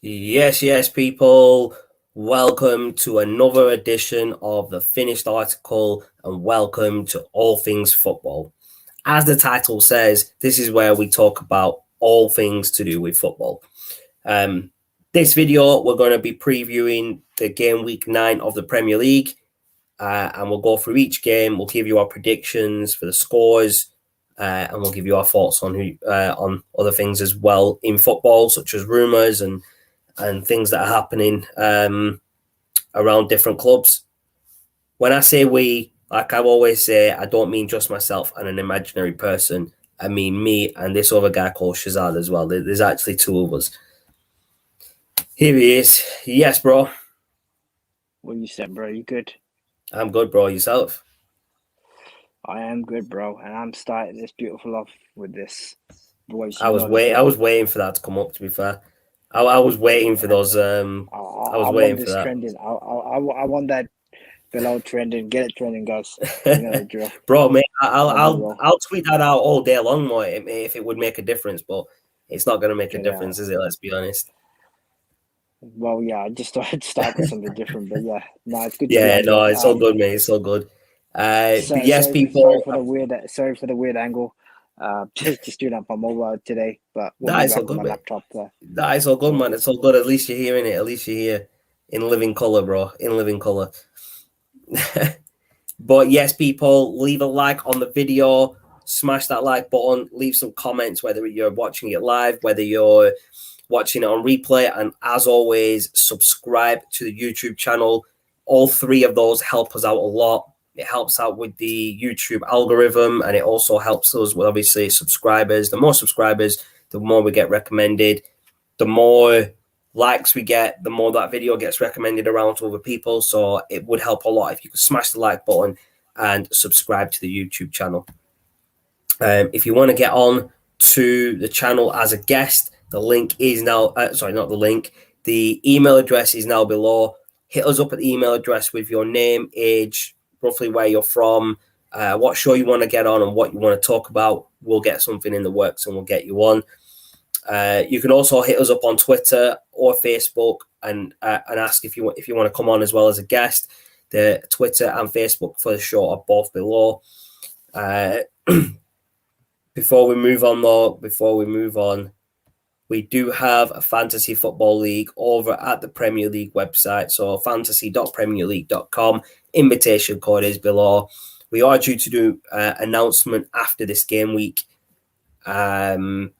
Yes, people. Welcome to another edition of the Finished Article and welcome to All Things Football. As the title says, this is where we talk about all things to do with football. This video, we're going to be previewing the game week 9 of the Premier League, and we'll go through each game. We'll give you our predictions for the scores, and we'll give you our thoughts on other things as well in football, such as rumours and things that are happening around different clubs. When I say we, like I always say, I don't mean just myself and an imaginary person. I mean me and this other guy called Shazad as well. There's actually two of us. Here he is. Yes, bro. What you said, bro? You good? I'm good, bro. Yourself? I am good, bro. And I'm starting this beautiful off with this voice. I was waiting for that to come up. To be fair, I was waiting for those. I was waiting for that. Trending. I want that below trending. Get it trending, guys. You know the drill. Bro, mate, I'll tweet that out all day long, mate, if it would make a difference. But it's not going to make a difference, is it? Let's be honest. Well, yeah, I just started something different, but yeah, no, it's good. Yeah, no, it's all good, mate. It's all good. But yes, people. Sorry for the weird angle. Just doing it on my mobile today, but it's all good, my laptop. It's all good, man. It's all good. At least you're hearing it. At least you're here in living color, bro. In living color. But yes, people, leave a like on the video. Smash that like button. Leave some comments, whether you're watching it live, whether you're watching it on replay, and as always, subscribe to the YouTube channel. All three of those help us out a lot. It helps out with the YouTube algorithm, and it also helps us with, obviously, subscribers. The more subscribers, the more we get recommended. The more likes we get, the more that video gets recommended around to other people. So it would help a lot if you could smash the like button and subscribe to the YouTube channel. If you want to get on to the channel as a guest, the link is now, not the link, the email address is now below. Hit us up at the email address with your name, age, roughly where you're from, what show you want to get on and what you want to talk about. We'll get something in the works and we'll get you on. You can also hit us up on Twitter or Facebook and ask if you want to come on as well as a guest. The Twitter and Facebook for the show are both below. Before we move on, we do have a fantasy football league over at the Premier League website. So fantasy.premierleague.com. Invitation code is below. We are due to do an announcement after this game week for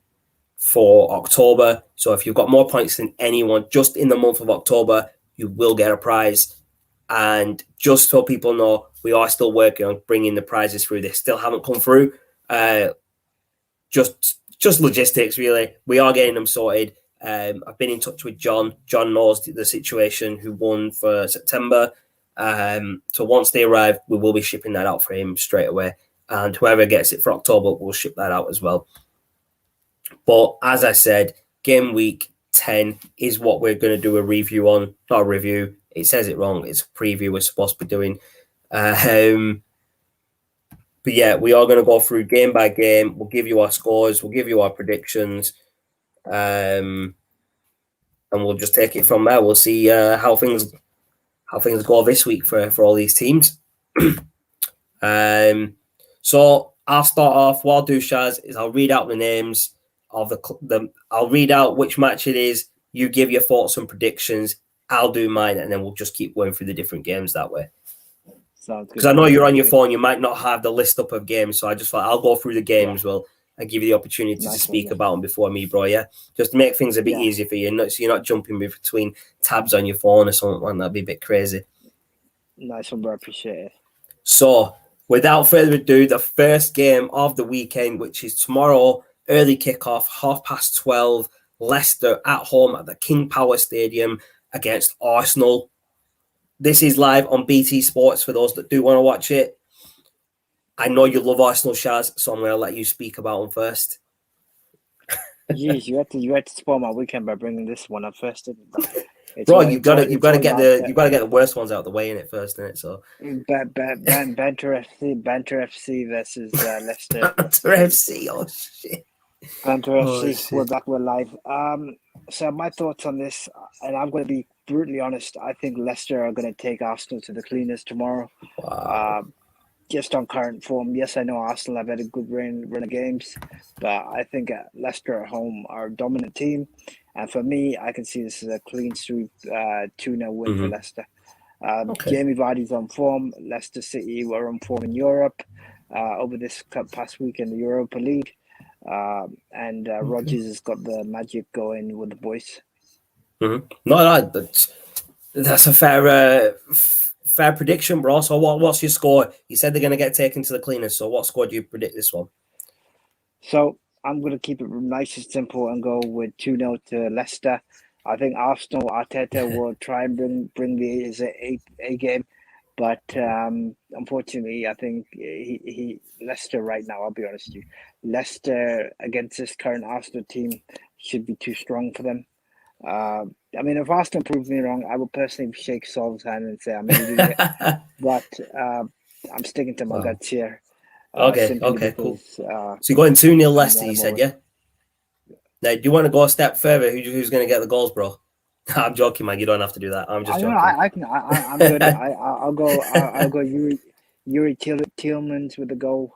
October. So if you've got more points than anyone just in the month of October, you will get a prize. And just so people know, we are still working on bringing the prizes through. They still haven't come through. Just logistics, really. We are getting them sorted. I've been in touch with John. John knows the situation, who won for September. So once they arrive, we will be shipping that out for him straight away. And whoever gets it for October will ship that out as well. But as I said, game week 10 is what we're going to do a review on. Not a review. It says it wrong. It's a preview we're supposed to be doing. But yeah, we are going to go through game by game. We'll give you our scores. We'll give you our predictions. And we'll just take it from there. We'll see how things go this week for all these teams. So I'll start off. What I'll do, Shaz, is I'll read out the names of I'll read out which match it is. You give your thoughts and predictions. I'll do mine, and then we'll just keep going through the different games that way. Because I know you're on your phone, you might not have the list up of games, so I just thought I'll go through the games, well, and give you the opportunity to speak about them before me, bro. Yeah, just to make things a bit easier for you, so you're not jumping between tabs on your phone or something. That'd be a bit crazy. Nice one, bro. Appreciate it. So, without further ado, the first game of the weekend, which is tomorrow, early kickoff, 12:30, Leicester at home at the King Power Stadium against Arsenal. This is live on BT Sports for those that do want to watch it. I know you love Arsenal, Shaz, so I'm going to let you speak about them first. Jeez, you had to spoil my weekend by bringing this one up first, didn't you? Bro, you've got to get the worst ones out of the way in it first, innit? So Banter FC versus Leicester. Banter FC, oh shit. Banter FC, shit. We're back, we're live. So my thoughts on this, and I'm going to be brutally honest. I think Leicester are going to take Arsenal to the cleaners tomorrow. Wow. Just on current form. Yes, I know Arsenal have had a good run of games, but I think Leicester at home are a dominant team. And for me, I can see this as a clean sweep 2-0 win for Leicester. Okay. Jamie Vardy's on form. Leicester City were on form in Europe over this past week in the Europa League. And Rodgers has got the magic going with the boys. No, that's a fair prediction, bro. So what's your score? You said they're going to get taken to the cleaners. So what score do you predict this one? So I'm going to keep it nice and simple and go with 2-0 to Leicester. I think Arsenal, Arteta will try and bring the A game. But unfortunately, I think Leicester right now, I'll be honest with you, Leicester against this current Arsenal team should be too strong for them. I mean, if Arsenal proves me wrong, I will personally shake Saul's hand and say I'm an idiot. But I'm sticking to my guts here. Okay, cool. So you're going 2-0 Leicester, you said, yeah? Now, do you want to go a step further? Who's going to get the goals, bro? I'm joking, man. You don't have to do that. I'm just joking. I'm good. I'll go. Yuri Tillmans with the goal.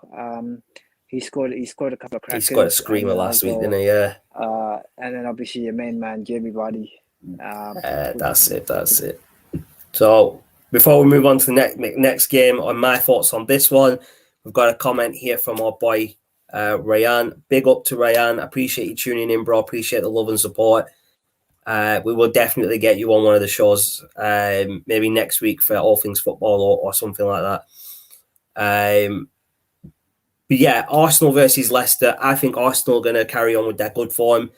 He scored a couple of crackers. He scored a screamer last week, didn't he? Yeah. And then obviously your main man, Jamie Vardy. That's it. So before we move on to the next game, on my thoughts on this one, we've got a comment here from our boy Ryan. Big up to Ryan. Appreciate you tuning in, bro. Appreciate the love and support. We will definitely get you on one of the shows, maybe next week for All Things Football or something like that. But yeah, Arsenal versus Leicester. I think Arsenal are going to carry on with their good form.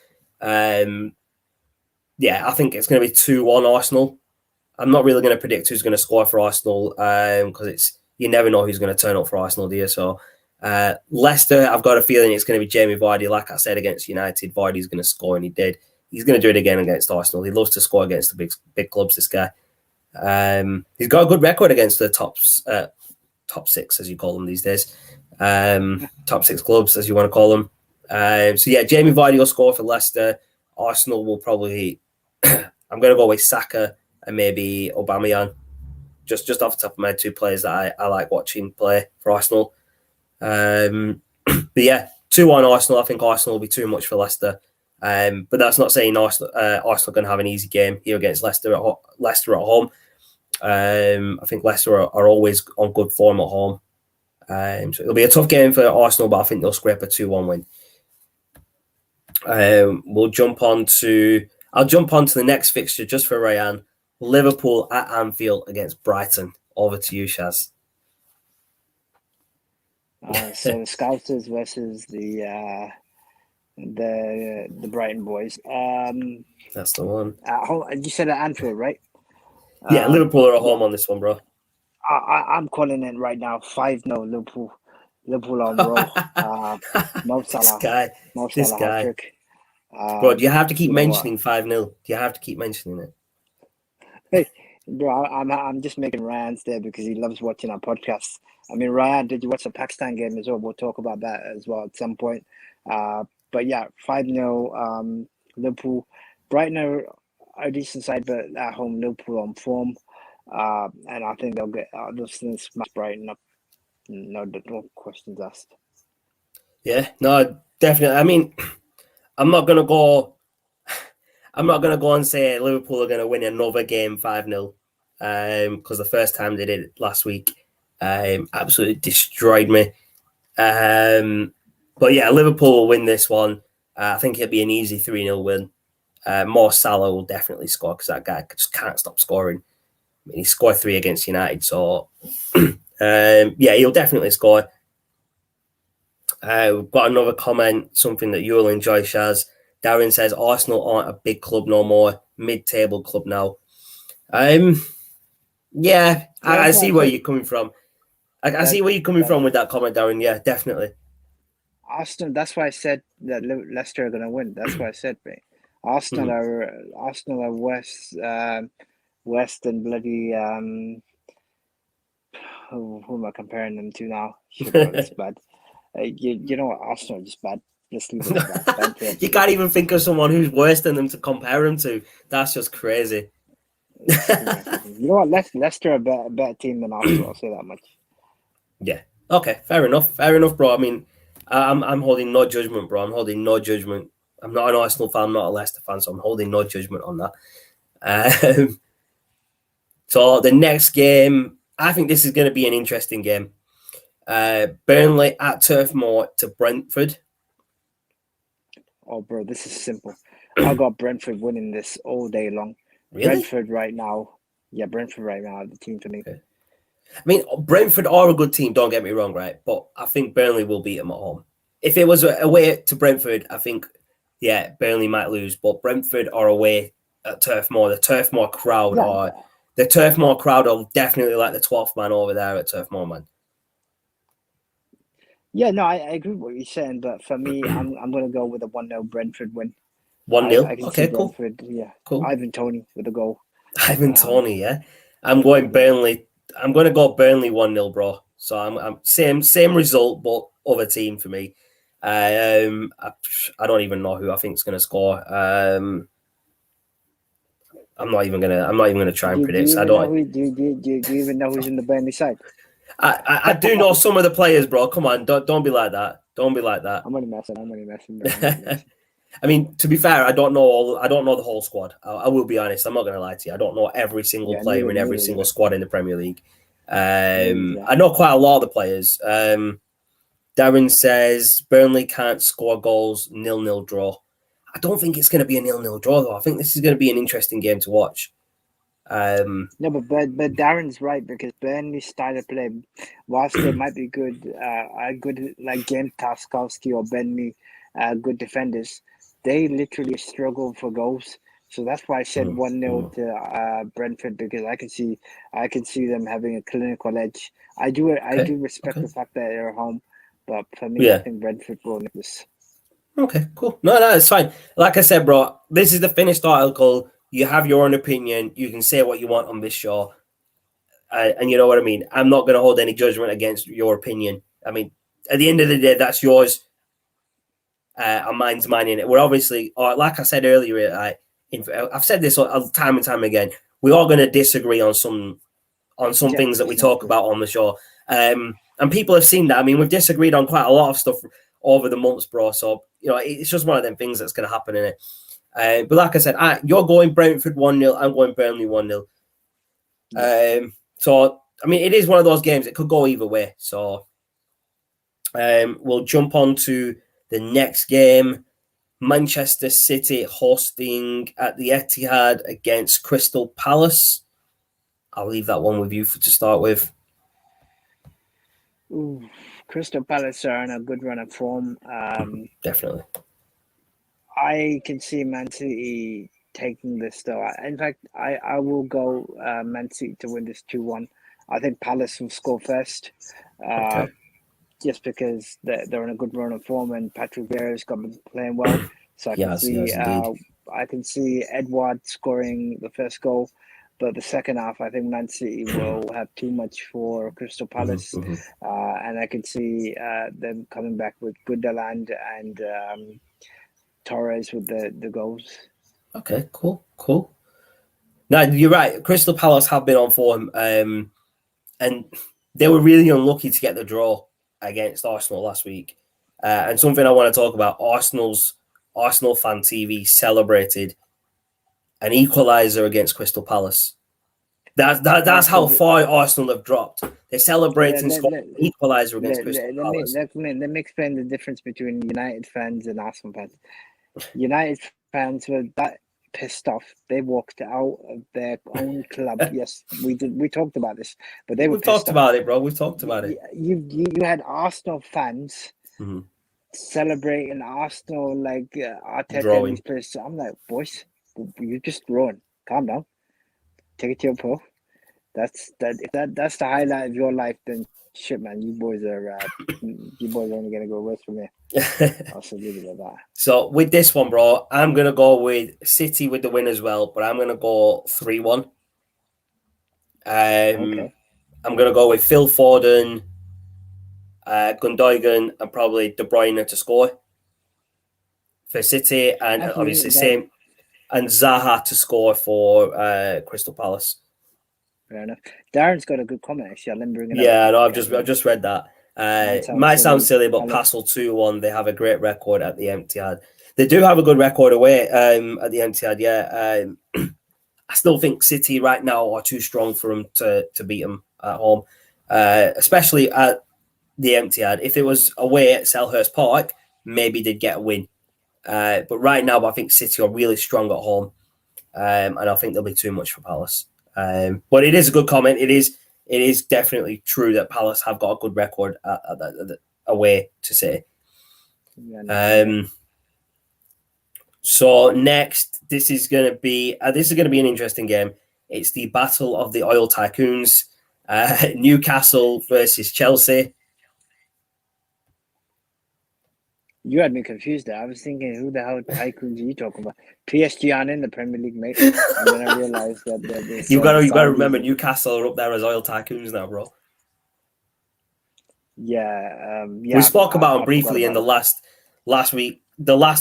Yeah, I think it's going to be 2-1 Arsenal. I'm not really going to predict who's going to score for Arsenal because you never know who's going to turn up for Arsenal, do you? So Leicester, I've got a feeling it's going to be Jamie Vardy. Like I said, against United, Vardy's going to score, and he did. He's going to do it again against Arsenal. He loves to score against the big clubs, this guy. He's got a good record against the top six, as you call them these days. Top six clubs, as you want to call them. So yeah, Jamie Vardy will score for Leicester. Arsenal will probably... I'm going to go with Saka and maybe Aubameyang. Just off the top of my head, two players that I like watching play for Arsenal. But yeah, 2-1 Arsenal. I think Arsenal will be too much for Leicester. But that's not saying Arsenal are going to have an easy game here against Leicester at home. I think Leicester are always on good form at home. So it'll be a tough game for Arsenal, but I think they'll scrape a 2-1 win. I'll jump on to the next fixture just for Ryan. Liverpool at Anfield against Brighton. Over to you, Shaz. So the Scousers versus the Brighton boys. That's the one. You said at Anfield, right? Yeah, Liverpool are at home on this one, bro. I'm calling it right now. 5-0 Liverpool. Liverpool on roll. Mo Salah. This guy. Hat-trick. Bro, do you have to keep mentioning 5-0? Do you have to keep mentioning it? Hey, bro, I'm just making Ryan's there because he loves watching our podcasts. I mean, Ryan, did you watch the Pakistan game as well? We'll talk about that as well at some point. But yeah, 5-0 Liverpool. Brighton are a decent side, but at home Liverpool on form. And I think they'll smash Brighton up. No questions asked. Yeah, no, definitely. I mean, I'm not gonna go and say Liverpool are gonna win another game 5-0. Because the first time they did it last week, absolutely destroyed me. But yeah, Liverpool will win this one. I think it'll be an easy 3-0 win. Mo Salah will definitely score because that guy just can't stop scoring. I mean, he scored 3 against United, so yeah, he'll definitely score. We've got another comment, something that you'll enjoy, Shaz. Darren says Arsenal aren't a big club no more, mid-table club now. Yeah, I see where you're coming from. I see where you're coming from with that comment, Darren. Yeah, definitely. Arsenal. That's why I said that Leicester are going to win. That's why I said, mate. Arsenal are West and bloody. Who am I comparing them to now? It's bad. You know what? Arsenal are just bad. Just leave it at that. Brentford. You can't even think of someone who's worse than them to compare them to. That's just crazy. You know what? Leicester are a better team than Arsenal. I'll say that much. Yeah. Okay. Fair enough. Fair enough, bro. I mean, I'm holding no judgment, bro. I'm holding no judgment. I'm not an Arsenal fan. I'm not a Leicester fan, so I'm holding no judgment on that. So the next game, I think this is going to be an interesting game. Burnley at Turf Moor to Brentford. Oh, bro, this is simple. I got Brentford winning this all day long. Really? Brentford right now. Yeah, Brentford right now are the team for me. Okay. I mean, Brentford are a good team, don't get me wrong, right? But I think Burnley will beat them at home. If it was away to Brentford, I think, yeah, Burnley might lose. But Brentford are away at Turf Moor. The Turf Moor crowd are definitely like the 12th man over there at Turf Moor, man. Yeah, no, I agree with what you're saying, but for me, I'm gonna go with a 1-0 Brentford win. 1-0. I can Okay, see cool. Brentford. Yeah, Cool. Ivan Toney with a goal. Ivan Toney, yeah. I'm going Burnley. I'm going to go Burnley 1-0, bro. So I'm same result, but other team for me. I don't even know who I think is going to score. I'm not even gonna try and predict. Do you even know who's in the Burnley side? I do know some of the players, bro. Come on, don't be like that. Don't be like that. I'm only messing. I mean, to be fair, I don't know the whole squad. I will be honest. I'm not going to lie to you. I don't know every single player in every single squad in the Premier League. I know quite a lot of the players. Darren says Burnley can't score goals, 0-0 draw. I don't think it's going to be a 0-0 draw, though. I think this is going to be an interesting game to watch. No, but Darren's right, because Burnley's style of play, whilst they might be good, like James Tarkowski or Burnley, good defenders, they literally struggle for goals. So that's why I said 1-0 to Brentford, because I can see them having a clinical edge. I do respect the fact that they're at home, but for me, I think Brentford will win this. Okay, cool. No, it's fine. Like I said, bro, this is the finished article. You have your own opinion. You can say what you want on this show. And you know what I mean? I'm not going to hold any judgment against your opinion. I mean, at the end of the day, that's yours. And mine's mine in it. We're obviously, like I said earlier, I've said this time and time again. We're all going to disagree on some things that we talk about on the show. And people have seen that. I mean, we've disagreed on quite a lot of stuff over the months, bro. So, you know, it's just one of them things that's going to happen in it. But like I said, you're going Brentford 1-0. I'm going Burnley 1-0. So, I mean, it is one of those games. It could go either way. So, we'll jump on to the next game. Manchester City hosting at the Etihad against Crystal Palace. I'll leave that one with you to start with. Ooh, Crystal Palace are in a good run of form. Definitely. I can see Man City taking this, though. In fact, I will go Man City to win this 2-1. I think Palace will score first, just because they're in a good run of form and Patrick Vieira's got been playing well. So I can see Edouard scoring the first goal. But the second half, I think Man City will have too much for Crystal Palace. And I can see them coming back with Gundogan and Torres with the goals. Okay, cool. No, you're right. Crystal Palace have been on form, and they were really unlucky to get the draw against Arsenal last week. And something I want to talk about: Arsenal fan TV celebrated an equaliser against Crystal Palace. That's how far Arsenal have dropped. They're celebrating an equaliser against Crystal Palace. Let me explain the difference between United fans and Arsenal fans. United fans were that pissed off. They walked out of their own club. Yes, we did. We talked about this, but they were pissed off. We've talked about it, bro. We've talked about it. You had Arsenal fans celebrating Arsenal like Arteta and these players. I'm like, boys, you just drawing. Calm down. Take it to your pro. That's the highlight of your life. Then shit, man, you boys are only gonna go worse from here. I'll say leave it like that. So with this one, bro, I'm gonna go with City with the win as well, but I'm gonna go 3-1. I'm gonna go with Phil Foden, Gundogan, and probably De Bruyne to score. for City, and That's obviously really same, and Zaha to score for Crystal Palace. fair enough. Darren's got a good comment actually. Let me bring it up. Yeah, no, I've just read that. Might sound silly, but Passel 2-1. They have a great record at the Etihad. They do have a good record away at the Etihad. Yeah, I still think City right now are too strong for them to beat them at home, especially at the Etihad. If it was away at Selhurst Park, maybe they'd get a win. But right now, I think City are really strong at home, and I think there'll be too much for Palace. But it is a good comment. It is definitely true that Palace have got a good record away to City. So next, this is going to be an interesting game. It's the battle of the oil tycoons, Newcastle versus Chelsea. You had me confused there. I was thinking, who the hell tycoons are you talking about? PSG aren't in the Premier League, mate. And then I realised that you've got to remember Newcastle are up there as oil tycoons now, bro. Yeah, we spoke about them briefly in the last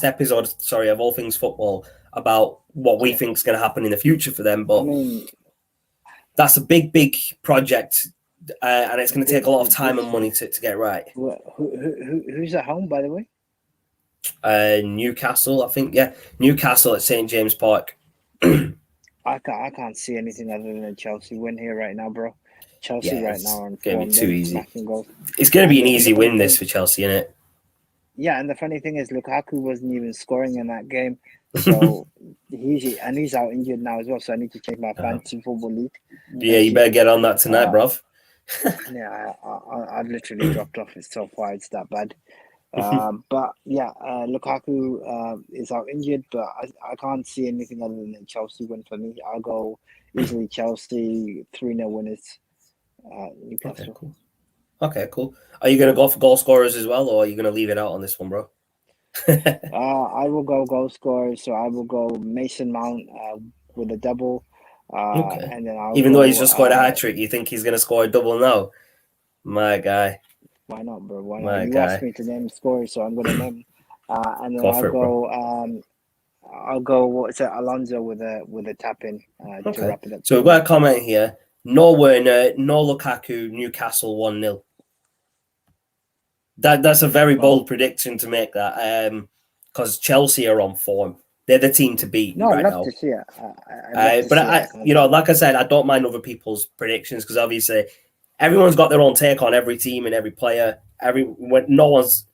episode. Sorry, of All Things Football, about what we think is going to happen in the future for them. But that's a big project, and it's going to take a lot of time and money to get right. Who's at home, by the way? Newcastle, I think. Yeah, Newcastle at St. James Park. I can't see anything other than a Chelsea win here right now, bro. Chelsea right now on going to be too easy. Goals. It's going to be an easy win this for Chelsea, isn't it? Yeah, and the funny thing is, Lukaku wasn't even scoring in that game, so he's out injured now as well. So I need to check my fantasy football league. Yeah, you better get on that tonight, bruv. Yeah, I've literally dropped off. It's so far, it's that bad. But yeah, Lukaku is out injured, but I can't see anything other than a Chelsea win for me. I'll go easily Chelsea 3-0 winners. Newcastle. Okay, cool. Are you going to go for goal scorers as well, or are you going to leave it out on this one, bro? I will go goal scorers, so I will go Mason Mount with a double. And then even though he's just scored a hat trick, you think he's going to score a double now? My guy. Why not, bro? Why not? You asked me to name scorers, so I'm going to name. And then I'll go. What's it? Alonso with a tap in to wrap it up. So we've got a comment here. No Werner, no Lukaku, Newcastle 1-0. That's a very bold prediction to make that, because Chelsea are on form. They're the team to beat right now. I'd love to see it. Like I said, I don't mind other people's predictions because obviously everyone's got their own take on every team and every player. Not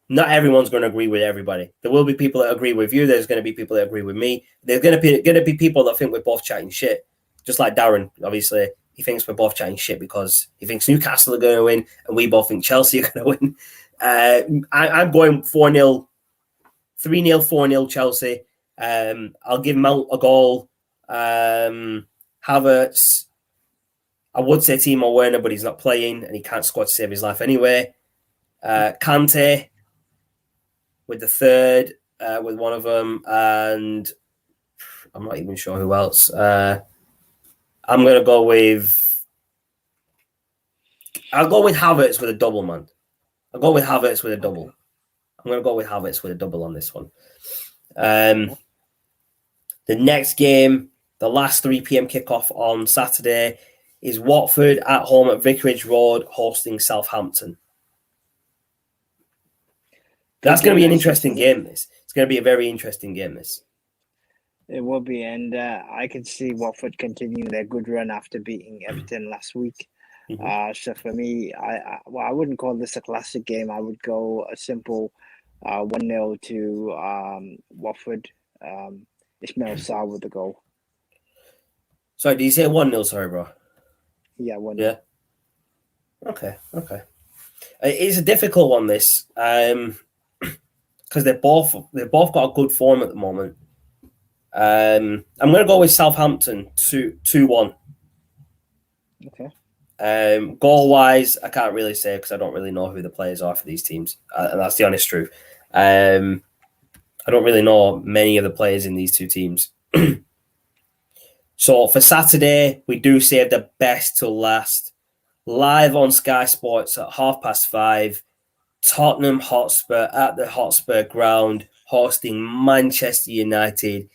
everyone's going to agree with everybody. There will be people that agree with you. There's going to be people that agree with me. There's going to be people that think we're both chatting shit. Just like Darren, obviously, he thinks we're both chatting shit because he thinks Newcastle are going to win and we both think Chelsea are going to win. I'm going 4-0, 3-0, 4-0 Chelsea. I'll give Mount a goal. Havertz, I would say Timo Werner, but he's not playing and he can't score to save his life anyway. Kante with the third, with one of them, and I'm not even sure who else. I'm going to go with... I'll go with Havertz with a double, man. I'll go with Havertz with a double. I'm going to go with Havertz with a double on this one. The next game, the last 3 p.m. kickoff on Saturday, is Watford at home at Vicarage Road hosting Southampton. That's going to be an interesting game, this. It's going to be a very interesting game, this. It will be, and I can see Watford continuing their good run after beating Everton last week. So for me, I wouldn't call this a classic game. I would go a simple 1-0 to Watford. Ismail Sarr with the goal. Sorry, did you say 1-0? Sorry, bro. Yeah, 1-0. Yeah. Okay. It's a difficult one, this, because they've both got a good form at the moment. I'm going to go with Southampton 2-1. Okay. Goal wise, I can't really say because I don't really know who the players are for these teams, and that's the honest truth. I don't really know many of the players in these two teams. So for Saturday, we do save the best till last. Live on Sky Sports at 5:30. Tottenham Hotspur at the Hotspur Ground hosting Manchester United.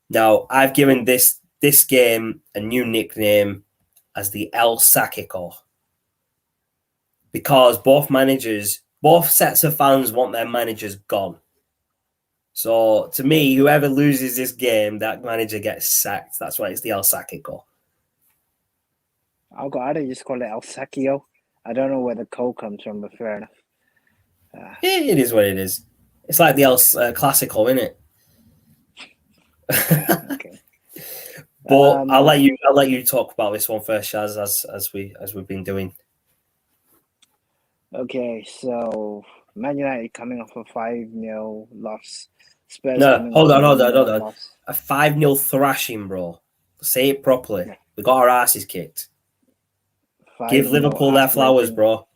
Now, I've given this game a new nickname as the El Sacico, because both sets of fans want their managers gone. So, to me, whoever loses this game, that manager gets sacked. That's why it's the El Sacico. I'd just call it El Sacchio. I don't know where the co comes from, but fair enough. It is what it is. It's like the El Clasico, isn't it? Okay. But I'll let you talk about this one first, Shaz, as we've been doing. Okay, so Man United coming off a 5-0 loss. Spurs No, hold on. loss. A 5-0 thrashing, bro. Say it properly. Yeah. We got our asses kicked. Give Liverpool their flowers, bro.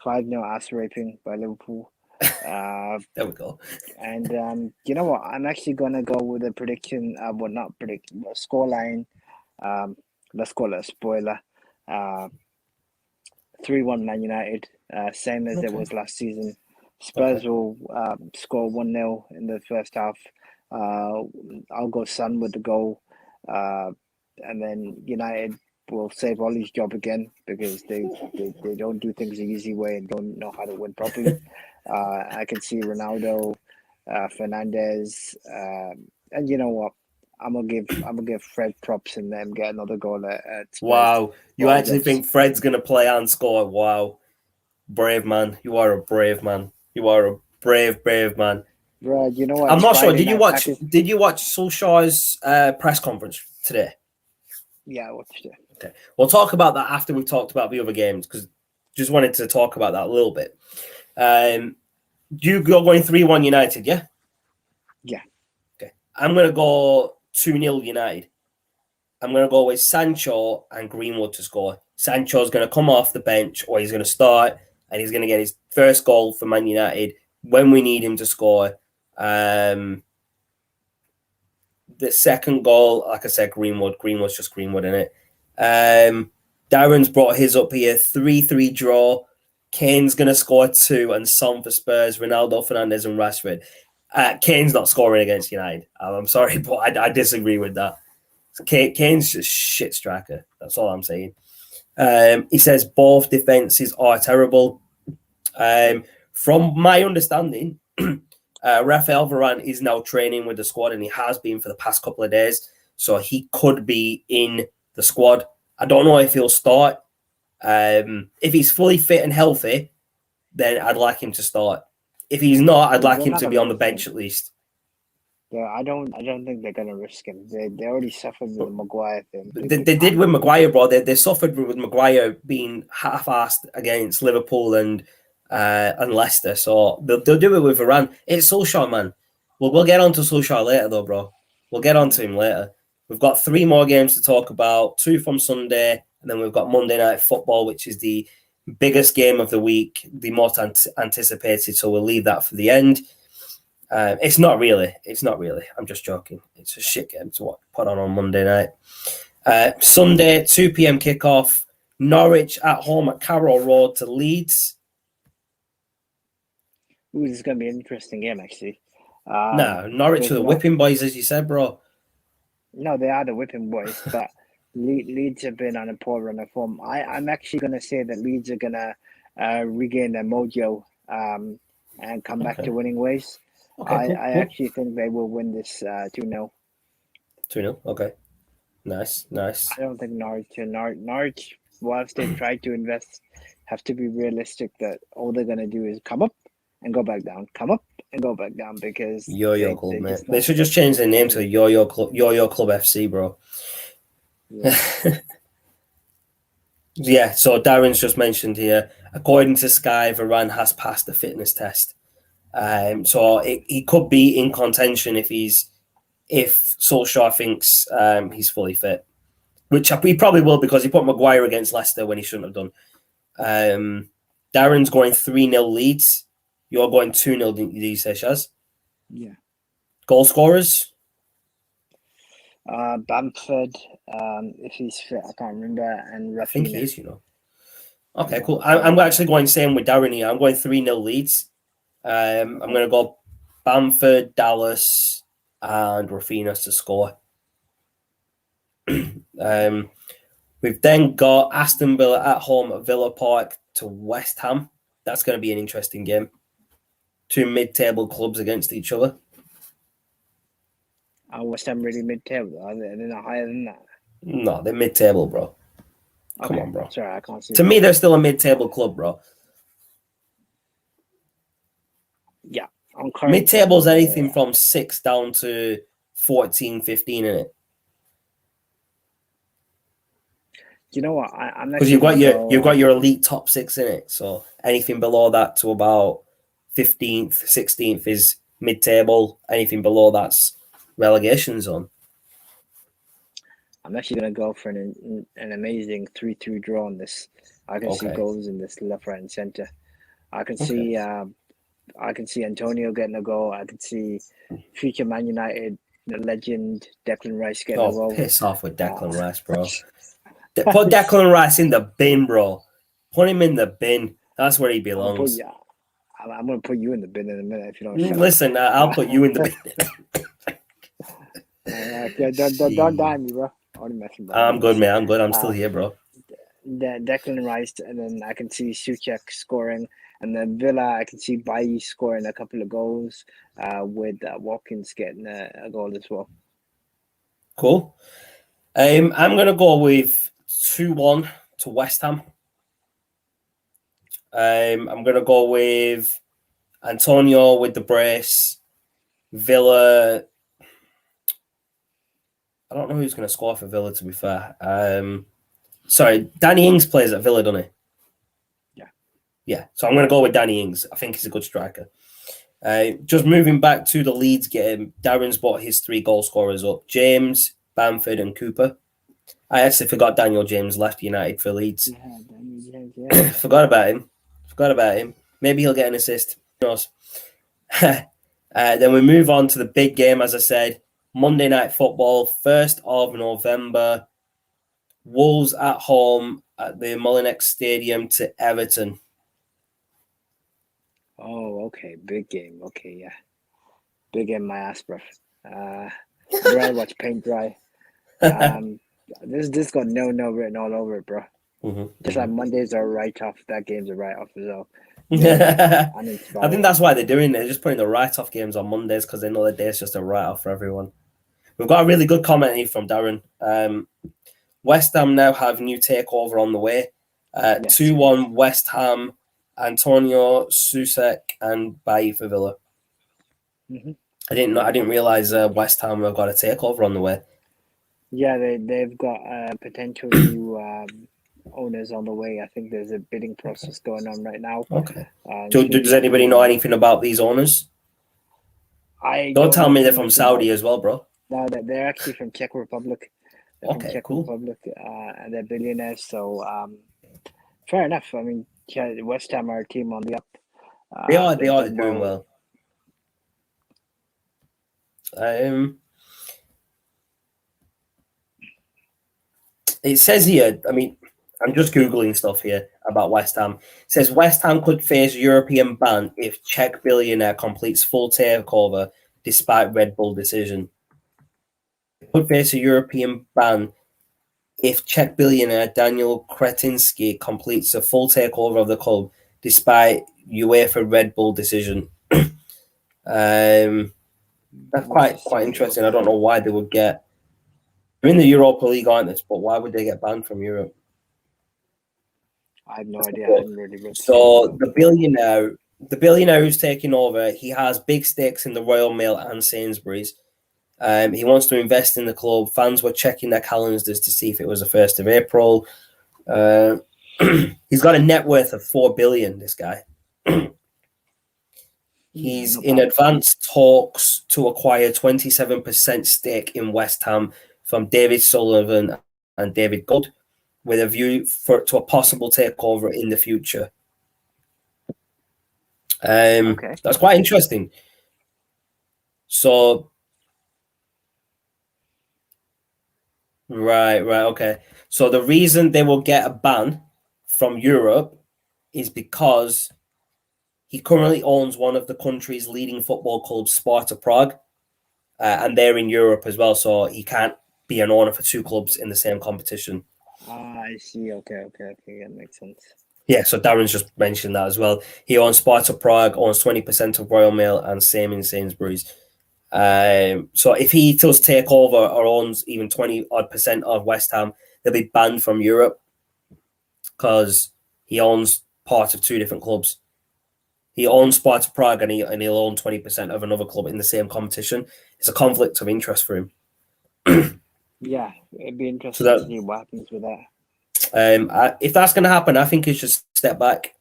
5-0 ass raping by Liverpool. There we go. And you know what? I'm actually gonna go with a prediction. Not prediction, but scoreline. Let's call it a spoiler. 3-1 Man United. Same as it was last season. Spurs will score 1-0 in the first half. I'll go Son with the goal. And then United will save Ollie's job again, because they don't do things the easy way and don't know how to win properly. I can see Ronaldo, Fernandez, and you know what? I'm gonna give Fred props and then get another goal at Spurs. Wow, you actually think Fred's gonna play and score? Wow, brave man! You are a brave man. You are a brave man. Bro, you know what? I'm not sure. Did you watch Solskjaer's press conference today? Yeah, I watched it. Okay, we'll talk about that after we've talked about the other games, because just wanted to talk about that a little bit. You go going 3-1 United, yeah? Yeah. Okay. I'm going to go 2-0 United. I'm going to go with Sancho and Greenwood to score. Sancho's going to come off the bench, or he's going to start, and he's going to get his first goal for Man United when we need him to score. The second goal, like I said, Greenwood's just Greenwood in it. Darren's brought his up here, 3-3 draw. Kane's going to score 2 and Son for Spurs, Ronaldo, Fernandez and Rashford. Kane's not scoring against United. I'm sorry, but I disagree with that. Kane's just shit striker. That's all I'm saying. He says both defenses are terrible. From my understanding, Rafael Varane is now training with the squad, and he has been for the past couple of days. So he could be in the squad. I don't know if he'll start. If he's fully fit and healthy, then I'd like him to start. If he's not, I'd like him to be on the bench at least. Yeah, I don't think they're gonna risk him. They already suffered with the Maguire thing. They did with Maguire, bro. They suffered with Maguire being half-assed against Liverpool and Leicester. So they'll do it with Varane. It's Solskjaer, man. We'll get on to Solskjaer later, though, bro. We'll get on to him later. We've got 3 more games to talk about. 2 from Sunday, and then we've got Monday Night Football, which is the biggest game of the week, the most anticipated. So we'll leave that for the end. It's not really. I'm just joking. It's a shit game to put on Monday night. Sunday, 2 p.m. kickoff. Norwich at home at Carroll Road to Leeds. Ooh, this is going to be an interesting game, actually. Norwich are the whipping boys, as you said, bro. No, they are the whipping boys, but Leeds have been on a poor run of form. I'm actually going to say that Leeds are going to regain their mojo and come back to winning ways. Okay, cool. I actually think they will win this 2-0. 2-0, okay. Nice. I don't think Norwich, whilst they try to invest, have to be realistic that all they're going to do is come up and go back down, come up and go back down, because Yo-Yo Club, man. They should just change their name to Yo-Yo Club FC, bro. Yeah. Yeah, so Darren's just mentioned here, according to Sky, Varane has passed the fitness test. So he could be in contention if Solskjaer thinks he's fully fit, which he probably will, because he put Maguire against Leicester when he shouldn't have done. Darren's going 3-0 Leeds. You're going 2-0, didn't you say, Shaz? Yeah. Goal scorers? Bamford, if he's fit, I can't remember, and Rafinha. I think he is, you know. Okay, cool. I'm actually going same with Darren here. I'm going 3-0 Leeds. I'm going to go Bamford, Dallas, and Rafinha to score. We've then got Aston Villa at home at Villa Park to West Ham. That's going to be an interesting game. Two mid-table clubs against each other. Are West Ham really mid-table? Are they not higher than that? No, they're mid-table, bro. Come Okay. on, bro. Sorry, I can't see. To me, they're still a mid-table club, bro. Yeah. Mid-table's anything from 6 down to 14, 15 in it. You know what? I'm because you've got your elite top 6 in it. So anything below that to about 15th, 16th is mid-table. Anything below that's relegation zone. I'm actually going to go for an amazing 3-3 draw on this. I can see goals in this left, right, and center. I can see Antonio getting a goal. I can see future Man United legend Declan Rice getting a goal. Piss off with Declan Rice, bro. Put Declan Rice in the bin, bro. Put him in the bin. That's where he belongs. I'm going to put you in the bin in a minute if you don't. Listen, I'll put you in the bin. Don't die me, bro. Messing, bro. I'm good, man. I'm good. I'm still here, bro. Declan Rice, and then I can see Souček scoring, and then Villa, I can see Bailly scoring a couple of goals, with Watkins getting a goal as well. Cool. I'm gonna go with 2-1 to West Ham. I'm gonna go with Antonio with the brace. Villa. I don't know who's going to score for Villa, to be fair. Sorry, Danny Ings plays at Villa, doesn't he? Yeah. So I'm going to go with Danny Ings. I think he's a good striker. Just moving back to the Leeds game, Darren's brought his 3 goal scorers up. James, Bamford, and Cooper. I actually forgot Daniel James left United for Leeds. Yeah. Forgot about him. Maybe he'll get an assist. Who knows? Then we move on to the big game, as I said. Monday Night Football, 1st of November. Wolves at home at the Molineux Stadium to Everton. Oh, okay. Big game. Okay, yeah. Big game, my ass, bro. Dry watch paint dry. This got no written all over it, bro. Just like Mondays are a write-off, that game's a write-off as well. I think that's why they're doing it. They're just putting the write-off games on Mondays because they know the day's just a write-off for everyone. We've got a really good comment here from Darren. West Ham now have new takeover on the way. 2-1 West Ham, Antonio, Souček, and Bailly for Villa. I didn't realize West Ham have got a takeover on the way. Yeah, they've got potential new owners on the way. I think there's a bidding process going on right now. Okay. Does anybody know anything about these owners? Don't tell me they're from Saudi as well, bro. No, they're actually from Czech Republic. Republic, and they're billionaires. So, fair enough. I mean, West Ham are a team on the up. They are doing well. It says here, I mean, I'm just Googling stuff here about West Ham. It says West Ham could face European ban if Czech billionaire completes full takeover despite Red Bull decision. Could face a European ban if Czech billionaire Daniel Kretinsky completes a full takeover of the club despite UEFA Red Bull decision. That's quite interesting. I don't know why they would get. They're in the Europa League, aren't they? But why would they get banned from Europe? I have no idea. I didn't really so the billionaire who's taking over, he has big stakes in the Royal Mail and Sainsbury's. He wants to invest in the club. Fans were checking their calendars to see if it was the 1st of April. He's got a net worth of $4 billion, this guy. He's in advanced talks to acquire 27% stake in West Ham from David Sullivan and David Gold, with a view to a possible takeover in the future. That's quite interesting. So, right, okay. So the reason they will get a ban from Europe is because he currently owns one of the country's leading football clubs, Sparta Prague, and they're in Europe as well, so he can't be an owner for two clubs in the same competition. I see. Okay. That makes sense. Yeah, so Darren's just mentioned that as well. He owns Sparta Prague, owns 20% of Royal Mail, and same in Sainsbury's. So if he does take over or owns even 20% of West Ham, they'll be banned from Europe because he owns part of two different clubs. He owns Sparta Prague and he'll own 20% of another club in the same competition. It's a conflict of interest for him. Yeah, it'd be interesting to see what happens with that. If that's going to happen, I think he should step back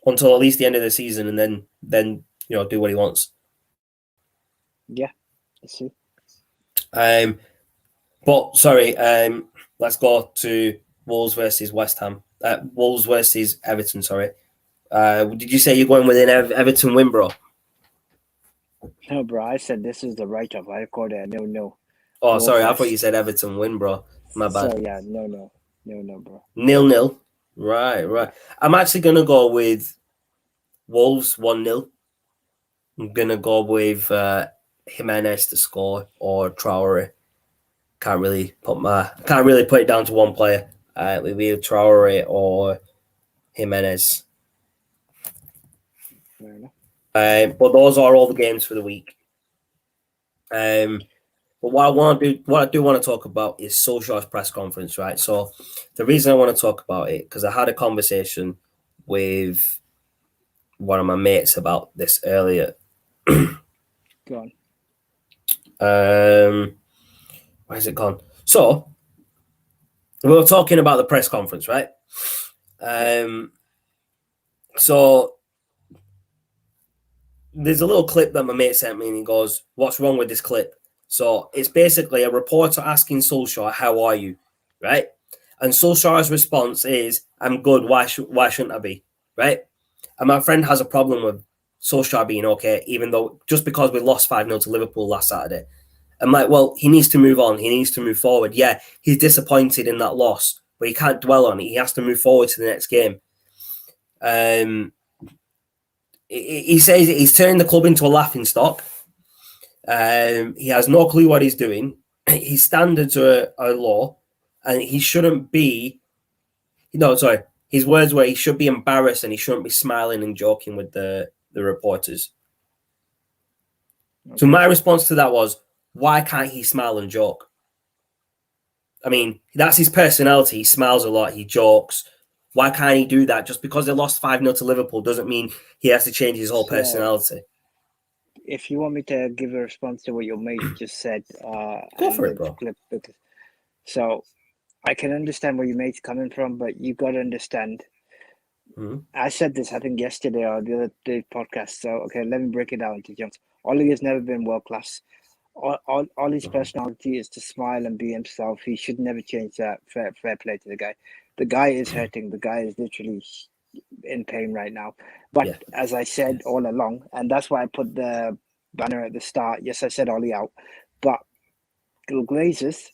until at least the end of the season, and then do what he wants. Yeah, I see. But sorry, let's go to Wolves versus West Ham. Wolves versus Everton. Sorry. Did you say you're going with an Everton win, bro? No, bro. I said this is the write-off. I called it a no. Oh, sorry. I thought you said Everton win, bro. My bad. So yeah, no, bro. 0-0. Right. I'm actually gonna go with Wolves 1-0. I'm gonna go with Jimenez to score or Traore. Can't really put it down to one player. It'll be Traore or Jimenez. Fair enough. But those are all the games for the week. But what I do want to talk about is Solskjaer's press conference, right? So the reason I want to talk about it, because I had a conversation with one of my mates about this earlier. Go on. Where's it gone? So we were talking about the press conference, right? So there's a little clip that my mate sent me, and he goes, "What's wrong with this clip?" So it's basically a reporter asking Solskjaer, "How are you?" Right? And Solskjaer's response is, "I'm good. Why shouldn't I be?" Right? And my friend has a problem with Solskjaer being okay, even though just because we lost 5-0 to Liverpool last Saturday. I'm like, well, he needs to move on. He needs to move forward. Yeah, he's disappointed in that loss, but he can't dwell on it. He has to move forward to the next game. He says he's turning the club into a laughingstock. He has no clue what he's doing. His standards are low, and he shouldn't be. His words were he should be embarrassed and he shouldn't be smiling and joking with the reporters. Okay. So my response to that was, why can't he smile and joke? I mean, that's his personality. He smiles a lot. He jokes. Why can't he do that? Just because they lost 5-0 to Liverpool doesn't mean he has to change his whole personality. If you want me to give a response to what your mate just said, go for it, bro. So I can understand where your mate's coming from, but you got to understand. Mm-hmm. I said this, I think, yesterday or the other day podcast. So, okay, let me break it down to Jones. Ollie has never been world class. Ollie's personality is to smile and be himself. He should never change that. Fair play to the guy. The guy is hurting. The guy is literally in pain right now. But as I said all along, and that's why I put the banner at the start. Yes, I said Ollie out, but the Glazers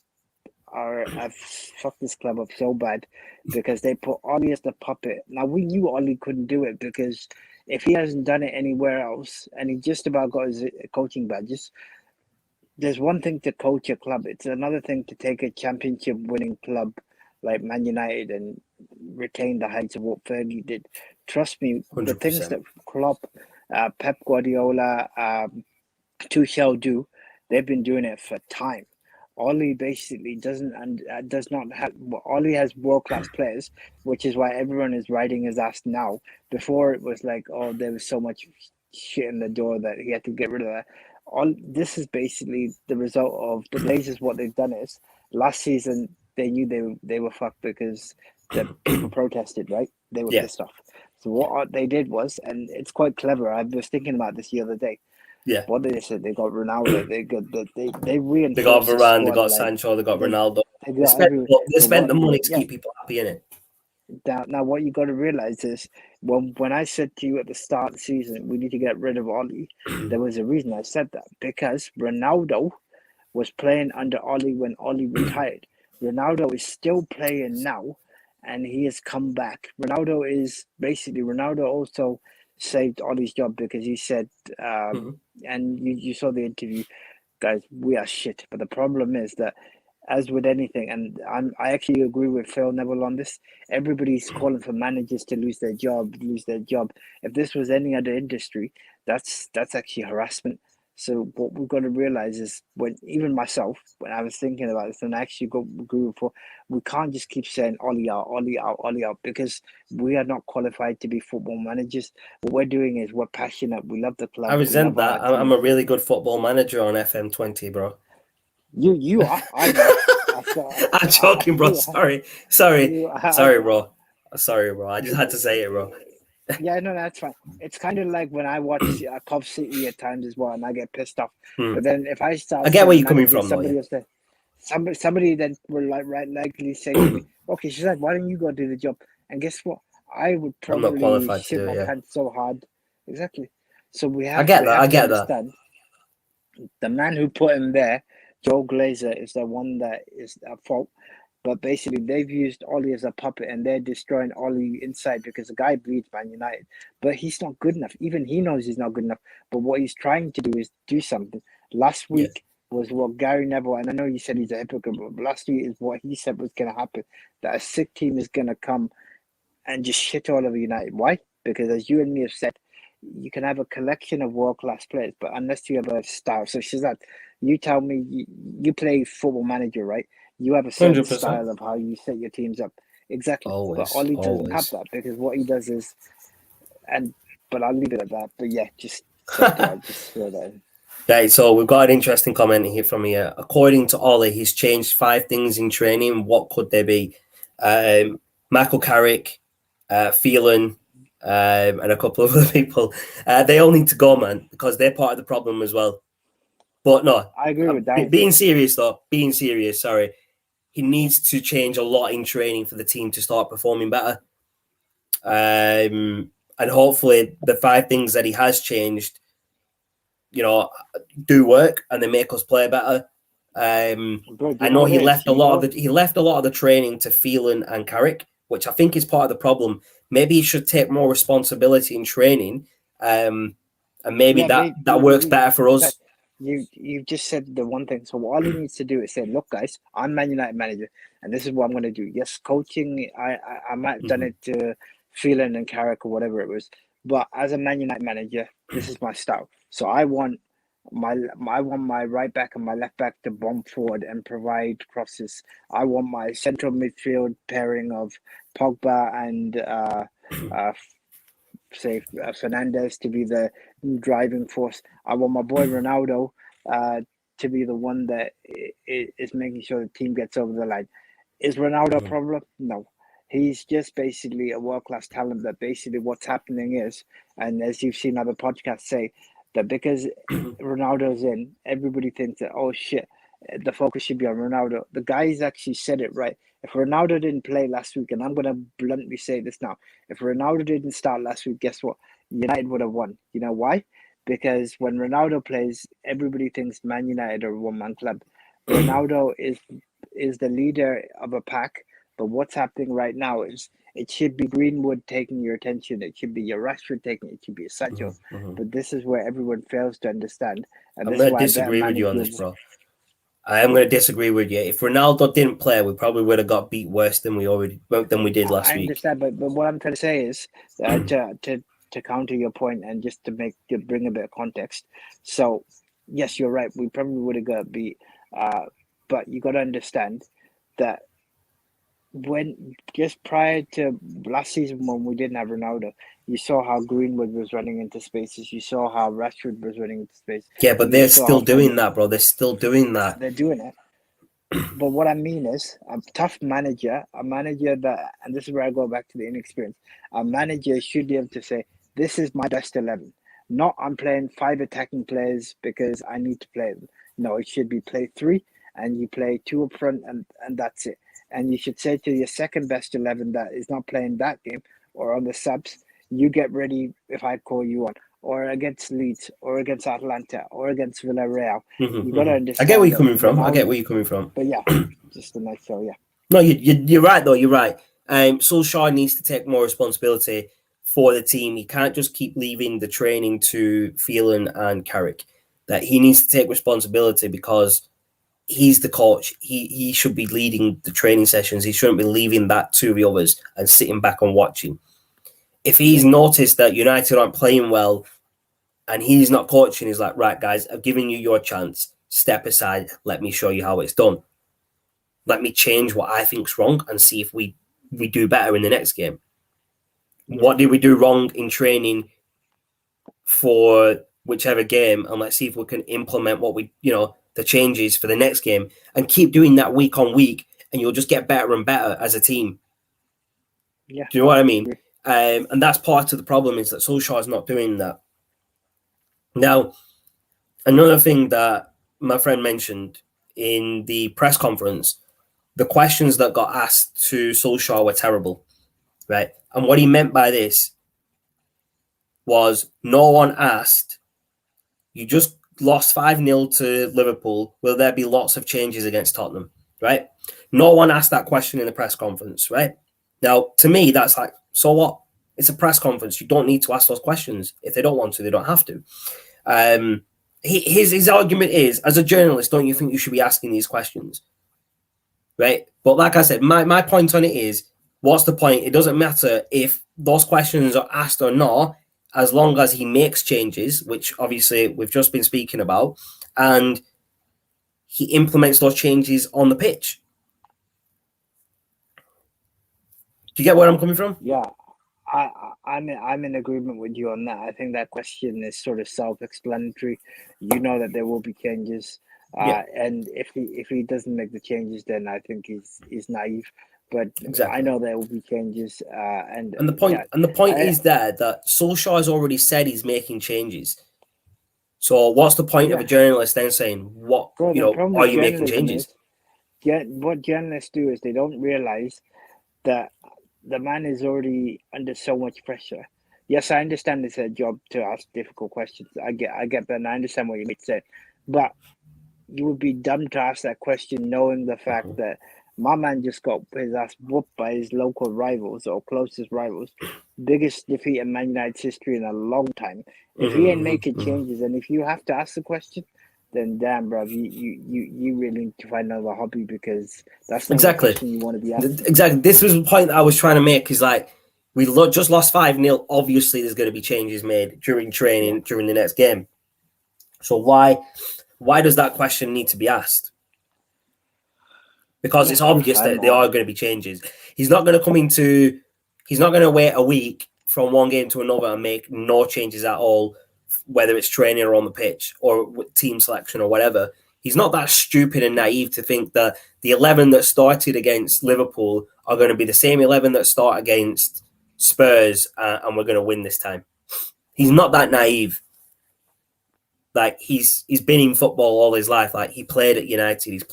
have fucked this club up so bad because they put Ollie as the puppet. Now we knew Ollie couldn't do it because if he hasn't done it anywhere else, and he just about got his coaching badges. There's one thing to coach a club. It's another thing to take a championship-winning club like Man United and retain the heights of what Fergie did. Trust me, 100%. The things that Klopp, Pep Guardiola, Tuchel do, they've been doing it for time. Ollie basically does not have. Ollie has world-class players, which is why everyone is riding his ass now. Before it was like, oh, there was so much shit in the door that he had to get rid of that. This is basically the result of the Glazers. What they've done is last season they knew they were fucked because the people protested, right? They were pissed off. So what they did was, and it's quite clever. I was thinking about this the other day. Yeah. What they said, they got Ronaldo. They reinforced. They got Varane. They got Sancho. They got Ronaldo. They spent the money to keep people happy, innit? Now, what you got to realize is when I said to you at the start of the season, we need to get rid of Ollie, there was a reason I said that because Ronaldo was playing under Ollie when Ollie retired. Ronaldo is still playing now, and he has come back. Ronaldo also saved Ollie's job because he said, and you saw the interview, guys, we are shit. But the problem is that, as with anything, and I actually agree with Phil Neville on this. Everybody's calling for managers to lose their job. If this was any other industry, that's actually harassment. So what we've got to realize is, when even myself, when I was thinking about this, and I actually grew for, we can't just keep saying Ollie out, Ollie out, Ollie out, because we are not qualified to be football managers. What we're doing is we're passionate. We love the club. I resent we love that. I'm a really good football manager on FM20, bro. You are. I'm not. I'm joking, bro. Sorry, bro. Sorry, bro. I just had to say it, bro. Yeah, no, that's fine. It's kind of like when I watch Cov City at times as well, and I get pissed off. But then if I start, I get where you're coming from, somebody else, somebody then will likely say to me, "Okay, she's like, why don't you go do the job?" And guess what? I would probably shit my pants so hard. Exactly. So we have. I get that. The man who put him there, Joe Glazer, is the one that is at fault. But basically, they've used Ollie as a puppet, and they're destroying Ollie inside because the guy bleeds Man United. But he's not good enough. Even he knows he's not good enough. But what he's trying to do is do something. Last week was what Gary Neville, and I know you said he's a hypocrite, but last week is what he said was going to happen. That a sick team is going to come and just shit all over United. Why? Because as you and me have said, you can have a collection of world-class players, but unless you have a style. So Shazad, you tell me, you play Football Manager, right? You have a certain 100%. Style of how you set your teams up. Exactly. But Ollie doesn't have that, because what he does is, but I'll leave it at that. But yeah, just throw that in. Yeah, so we've got an interesting comment here from here. According to Ollie, he's changed 5 things in training. What could they be? Michael Carrick, Phelan, and a couple of other people. They all need to go, man, because they're part of the problem as well. But no, I agree with that. Being serious, sorry. He needs to change a lot in training for the team to start performing better. And hopefully the 5 things that he has changed, do work and they make us play better. I know he left a lot of the training to Phelan and Carrick, which I think is part of the problem. Maybe he should take more responsibility in training, and maybe that works better for us. You've just said the one thing. So all he needs to do is say, "Look, guys, I'm Man United manager, and this is what I'm going to do." Yes, coaching, I might have done it to Phelan and Carrick or whatever it was, but as a Man United manager, this is my style. So I want my right back and my left back to bomb forward and provide crosses. I want my central midfield pairing of Pogba and Fernandez to be the driving force. I want my boy Ronaldo to be the one that is making sure the team gets over the line. Is Ronaldo a problem? No. He's just basically a world-class talent that basically what's happening is, and as you've seen other podcasts say, that because Ronaldo's in, everybody thinks that, oh shit, the focus should be on Ronaldo. The guys actually said it right. If Ronaldo didn't play last week, and I'm going to bluntly say this now, if Ronaldo didn't start last week, guess what? United would have won. You know why? Because when Ronaldo plays, everybody thinks Man United are a one-man club. Ronaldo is the leader of a pack, but what's happening right now is it should be Greenwood taking your attention. It should be your Rashford taking it. It should be a Sancho. But this is where everyone fails to understand. And I'm going to disagree with you on this, bro. I am going to disagree with you. If Ronaldo didn't play, we probably would have got beat worse than we did last week. I understand, but what I'm trying to say is to counter your point and just to bring a bit of context. So, yes, you're right. We probably would have got beat, but you got to understand that when just prior to last season when we didn't have Ronaldo, you saw how Greenwood was running into spaces. You saw how Rashford was running into space. Yeah, but they're still doing that, bro. They're still doing that. They're doing it. But what I mean is, a tough manager, a manager that, and this is where I go back to the inexperience, a manager should be able to say, this is my best 11. Not I'm playing 5 attacking players because I need to play them. No, it should be play 3 and you play 2 up front and that's it. And you should say to your second best 11 that is not playing that game or on the subs, you get ready if I call you on. Or against Leeds, or against Atlanta, or against Villarreal. You got to understand. I get where you're coming from. But yeah, just a nutshell, yeah. No, you're right, though. You're right. Solskjaer needs to take more responsibility for the team. He can't just keep leaving the training to Phelan and Carrick. That he needs to take responsibility because he's the coach. He should be leading the training sessions. He shouldn't be leaving that to the others and sitting back and watching. If he's noticed that United aren't playing well and he's not coaching, he's like, right, guys, I've given you your chance. Step aside. Let me show you how it's done. Let me change what I think's wrong and see if we do better in the next game. Yeah. What did we do wrong in training for whichever game? And let's see if we can implement what the changes for the next game and keep doing that week on week, and you'll just get better and better as a team. Yeah. Do you know what I mean? And that's part of the problem, is that Solskjaer is not doing that. Now, another thing that my friend mentioned in the press conference, the questions that got asked to Solskjaer were terrible, right? And what he meant by this was no one asked, you just lost 5-0 to Liverpool. Will there be lots of changes against Tottenham, right? No one asked that question in the press conference, right? Now, to me, that's like, so what? It's a press conference. You don't need to ask those questions. If they don't want to, they don't have to. His argument is, as a journalist, don't you think you should be asking these questions? Right? But like I said, my point on it is, what's the point? It doesn't matter if those questions are asked or not, as long as he makes changes, which obviously we've just been speaking about, and he implements those changes on the pitch. Do you get where I'm coming from? Yeah, I'm in agreement with you on that. I think that question is sort of self-explanatory. You know that there will be changes, and if he doesn't make the changes, then I think he's naive. But exactly. I know there will be changes, and the point is that Solskjaer has already said he's making changes. So what's the point of a journalist then saying, "What are you making changes?" What journalists do is they don't realize that the man is already under so much pressure. Yes, I understand it's a job to ask difficult questions. I get that, and I understand what you mean say, but you would be dumb to ask that question knowing the fact that my man just got his ass whooped by his local rivals or closest rivals. Biggest defeat in Man United's history in a long time. If he ain't making changes, and if you have to ask the question, then damn, bro, you really need to find another hobby, because that's not the question you want to be asking. Exactly. This was the point that I was trying to make, is like, we just lost 5-0. Obviously, there's going to be changes made during training, during the next game. So why does that question need to be asked? Because it's obvious that there are going to be changes. He's not going to wait a week from one game to another and make no changes at all, whether it's training or on the pitch or team selection or whatever. He's not that stupid and naive to think that the 11 that started against Liverpool are going to be the same 11 that start against Spurs, and we're going to win this time. He's not that naive. Like, he's been in football all his life. Like, he played at United.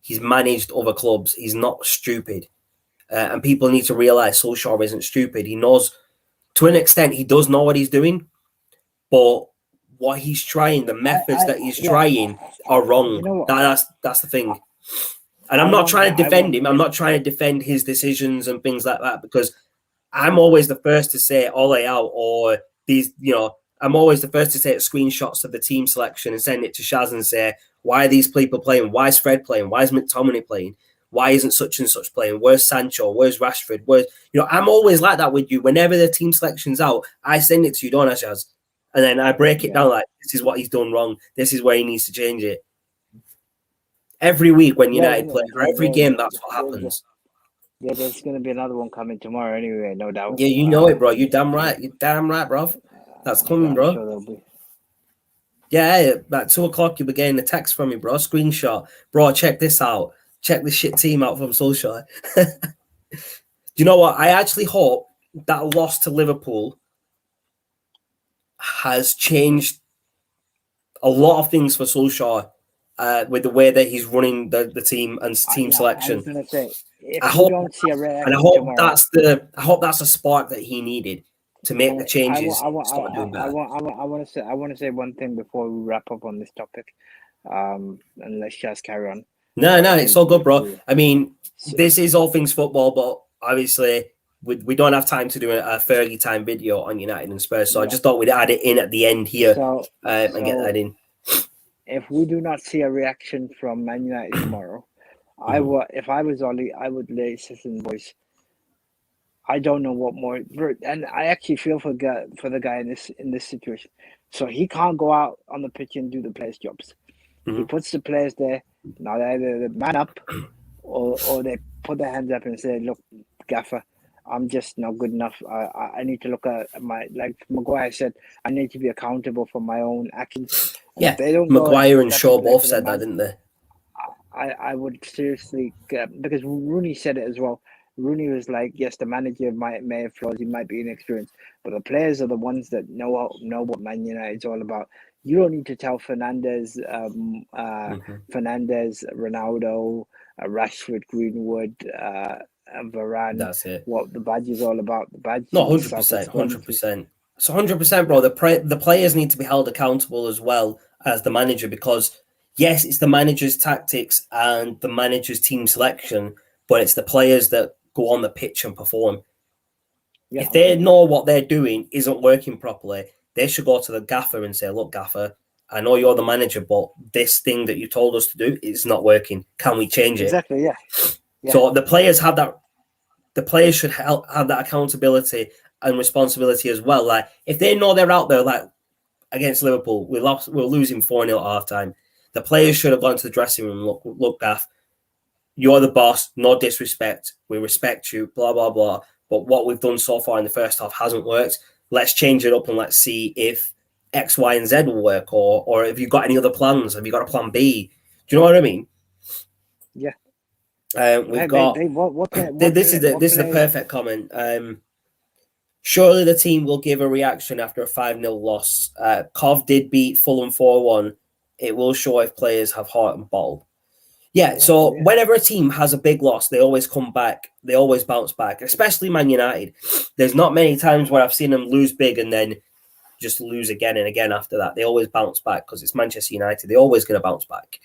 He's managed other clubs. He's not stupid. And people need to realize Solskjaer isn't stupid. He knows, to an extent, he does know what he's doing. But what he's trying, the methods that he's trying are wrong. You know, that's the thing. And I'm not trying to defend him. I'm not trying to defend his decisions and things like that, because I'm always the first to say Ole out, or these, I'm always the first to take screenshots of the team selection and send it to Shaz and say, why are these people playing? Why is Fred playing? Why is McTominay playing? Why isn't such and such playing? Where's Sancho? Where's Rashford? I'm always like that with you. Whenever the team selection's out, I send it to you, don't I, Shaz? And then I break it down like, this is what he's done wrong. This is where he needs to change it. Every week when United plays, or every game, that's what happens. Yeah, there's going to be another one coming tomorrow anyway, no doubt. Yeah, you know it, bro. You're damn right. You're damn right, bro. That's coming, bro. Sure there'll be. Yeah, at 2:00, you'll be getting a text from me, bro. Screenshot. Bro, check this out. Check this shit team out from Solskjaer. Do you know what? I actually hope that loss to Liverpool has changed a lot of things for Solskjaer with the way that he's running the team and team selection. I was going to say, I hope that's a spark that he needed to make the changes. I want to say one thing before we wrap up on this topic, and let's just carry on. No, it's all good, bro. I mean, this is all things football, but obviously we don't have time to do a Fergie time video on United and Spurs, so I just thought we'd add it in at the end here and get that in. If we do not see a reaction from Man United tomorrow, if I was Ollie, I would listen, boys. I don't know what more, and I actually feel for the guy in this situation. So he can't go out on the pitch and do the players' jobs. He puts the players there. Now they either man up, or they put their hands up and say, "Look, Gaffer, I'm just not good enough. I need to look at like Maguire said, I need to be accountable for my own actions." Yeah, they don't Maguire and Shaw both said that, didn't they? I would seriously, because Rooney said it as well. Rooney was like, yes, the manager may have flaws, he might be inexperienced, but the players are the ones that know what Man United's all about. You don't need to tell Fernandes, Ronaldo, Rashford, Greenwood, Varane what the badge is all about. The badge, no, 100%, 100%. So 100%, bro. The players need to be held accountable as well as the manager, because yes, it's the manager's tactics and the manager's team selection, but it's the players that go on the pitch and perform. Yeah, if they know what they're doing isn't working properly, they should go to the gaffer and say, "Look, gaffer, I know you're the manager, but this thing that you told us to do is not working. Can we change it?" Exactly, yeah. So the players have that. The players should have that accountability and responsibility as well. Like, if they know they're out there, like against Liverpool, we're losing 4-0 at half time. The players should have gone to the dressing room. Look, Gaff, you're the boss. No disrespect. We respect you. Blah blah blah. But what we've done so far in the first half hasn't worked. Let's change it up and let's see if X, Y, and Z will work, or have you got any other plans? Have you got a plan B? Do you know what I mean? Yeah. We've got. This is the perfect comment. Surely the team will give a reaction after a 5-0 loss. Cov did beat Fulham 4-1. It will show if players have heart and bottle. Yeah, so whenever a team has a big loss, they always come back. They always bounce back, especially Man United. There's not many times where I've seen them lose big and then just lose again and again after that. They always bounce back because it's Manchester United. They're always going to bounce back.